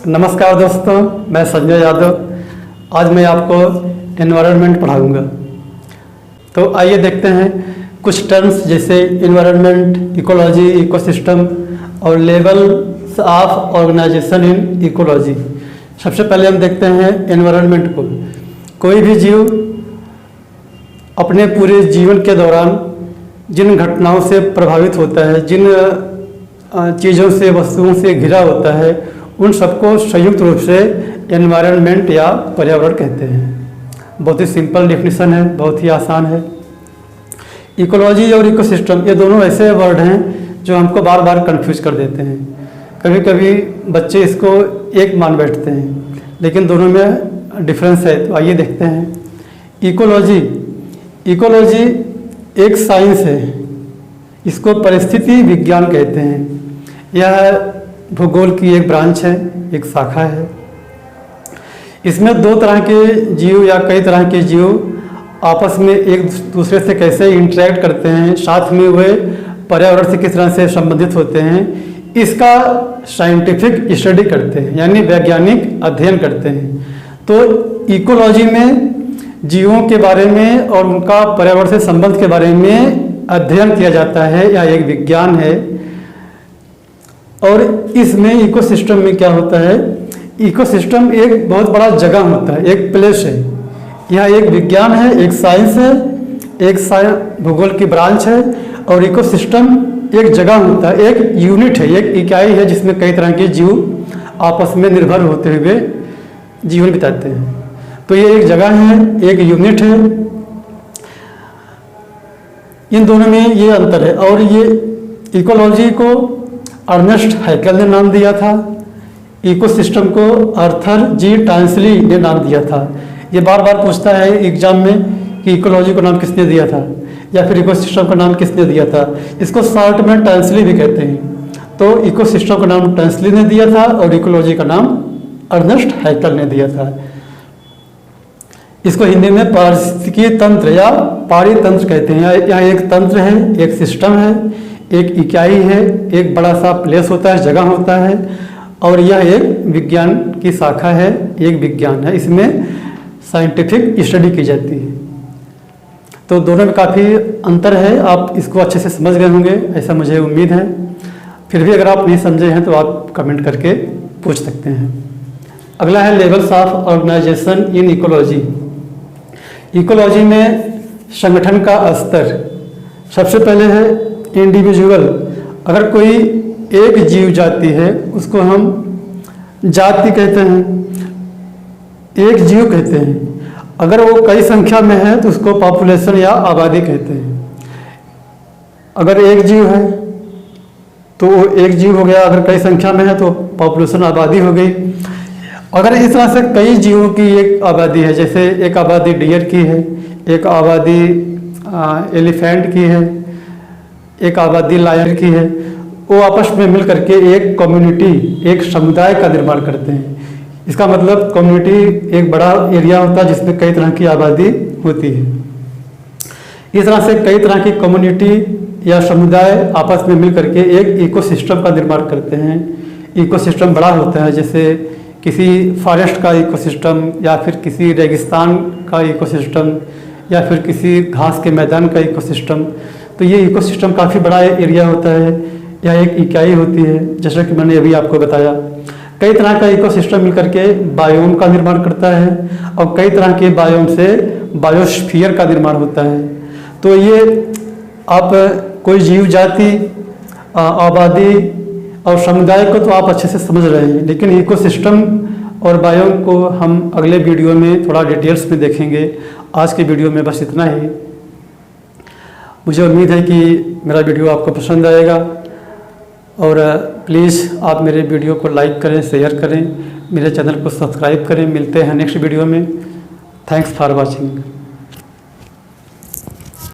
नमस्कार दोस्तों, मैं संजय यादव। आज मैं आपको एनवायरनमेंट पढ़ाऊंगा। तो आइए देखते हैं कुछ टर्म्स जैसे एनवायरनमेंट, इकोलॉजी, इकोसिस्टम और levels of organisation in ecology. सबसे पहले हम देखते हैं एनवायरनमेंट को। कोई भी जीव अपने पूरे जीवन के दौरान जिन घटनाओं से प्रभावित होता है, जिन चीज़ों से, वस्तुओं से घिरा होता है, उन सबको संयुक्त रूप से एनवायरनमेंट या पर्यावरण कहते हैं। बहुत ही सिंपल डेफिनेशन है, बहुत ही आसान है। इकोलॉजी और इकोसिस्टम ये दोनों ऐसे वर्ड हैं जो हमको बार बार कंफ्यूज कर देते हैं। कभी कभी बच्चे इसको एक मान बैठते हैं, लेकिन दोनों में डिफरेंस है। तो आइए देखते हैं। इकोलॉजी एक साइंस है, इसको परिस्थिति विज्ञान कहते हैं। यह भूगोल की एक ब्रांच है, एक शाखा है। इसमें दो तरह के जीव या कई तरह के जीव आपस में एक दूसरे से कैसे इंटरेक्ट करते हैं, साथ में वे पर्यावरण से किस तरह से संबंधित होते हैं, इसका साइंटिफिक स्टडी करते हैं, यानी वैज्ञानिक अध्ययन करते हैं। तो इकोलॉजी में जीवों के बारे में और उनका पर्यावरण से संबंध के बारे में अध्ययन किया जाता है, यह एक विज्ञान है। और इसमें इकोसिस्टम में क्या होता है, इकोसिस्टम एक बहुत बड़ा जगह होता है, एक प्लेस है। यह एक विज्ञान है, एक साइंस है, एक भूगोल की ब्रांच है। और इकोसिस्टम एक जगह होता है, एक यूनिट है, एक इकाई है जिसमें कई तरह के जीव आपस में निर्भर होते हुए जीवन बिताते हैं। तो ये एक जगह है, एक यूनिट है। इन दोनों में ये अंतर है। और ये इकोलॉजी को अर्नेस्ट हैकेल ने नाम दिया था, इकोसिस्टम को आर्थर जी टांसली ने नाम दिया था। ये बार बार पूछता है एग्जाम में कि इकोलॉजी को नाम किसने दिया था या फिर इकोसिस्टम का नाम किसने दिया था। इसको शॉर्ट में टांसली भी कहते हैं। तो इकोसिस्टम का नाम टांसली ने दिया था और इकोलॉजी का नाम अर्नेस्ट हैकेल ने दिया था। इसको हिंदी में पारिस्थितिकी तंत्र या पारितंत्र कहते हैं। यह एक तंत्र है, एक सिस्टम है, एक इकाई है, एक बड़ा सा प्लेस होता है, जगह होता है। और यह एक विज्ञान की शाखा है, एक विज्ञान है। इसमें साइंटिफिक स्टडी की जाती है। तो दोनों में काफ़ी अंतर है। आप इसको अच्छे से समझ गए होंगे, ऐसा मुझे उम्मीद है। फिर भी अगर आप नहीं समझे हैं तो आप कमेंट करके पूछ सकते हैं। अगला है levels of organisation in ecology. Ecology में संगठन का स्तर सबसे पहले है इंडिविजुअल। अगर कोई एक जीव जाति है उसको हम जाति कहते हैं, एक जीव कहते हैं। अगर वो कई संख्या में है तो उसको पॉपुलेशन या आबादी कहते हैं। अगर एक जीव है तो वो एक जीव हो गया, अगर कई संख्या में है तो पॉपुलेशन आबादी हो गई। अगर इस तरह से कई जीवों की एक आबादी है, जैसे एक आबादी डियर की है, एक आबादी एलिफेंट की है, एक आबादी लायन की है, वो आपस में मिल करके एक कम्युनिटी, एक समुदाय का निर्माण करते हैं। इसका मतलब कम्युनिटी एक बड़ा एरिया होता है जिसमें कई तरह की आबादी होती है। इस तरह से कई तरह की कम्युनिटी या समुदाय आपस में मिल करके एक इकोसिस्टम का निर्माण करते हैं। इकोसिस्टम बड़ा होता है, जैसे किसी फॉरेस्ट का इकोसिस्टम या फिर किसी रेगिस्तान का इकोसिस्टम या फिर किसी घास के मैदान का इकोसिस्टम। तो ये इकोसिस्टम काफ़ी बड़ा एरिया होता है, यह एक इकाई होती है, जैसा कि मैंने अभी आपको बताया। कई तरह का इकोसिस्टम मिलकर के बायोम का निर्माण करता है और कई तरह के बायोम से बायोस्फीयर का निर्माण होता है। तो ये आप कोई जीव जाति, आबादी और समुदाय को तो आप अच्छे से समझ रहे हैं, लेकिन इकोसिस्टम और बायोम को हम अगले वीडियो में थोड़ा डिटेल्स में देखेंगे। आज के वीडियो में बस इतना ही। मुझे उम्मीद है कि मेरा वीडियो आपको पसंद आएगा और प्लीज़ आप मेरे वीडियो को लाइक करें, शेयर करें, मेरे चैनल को सब्सक्राइब करें। मिलते हैं नेक्स्ट वीडियो में। Thanks for watching.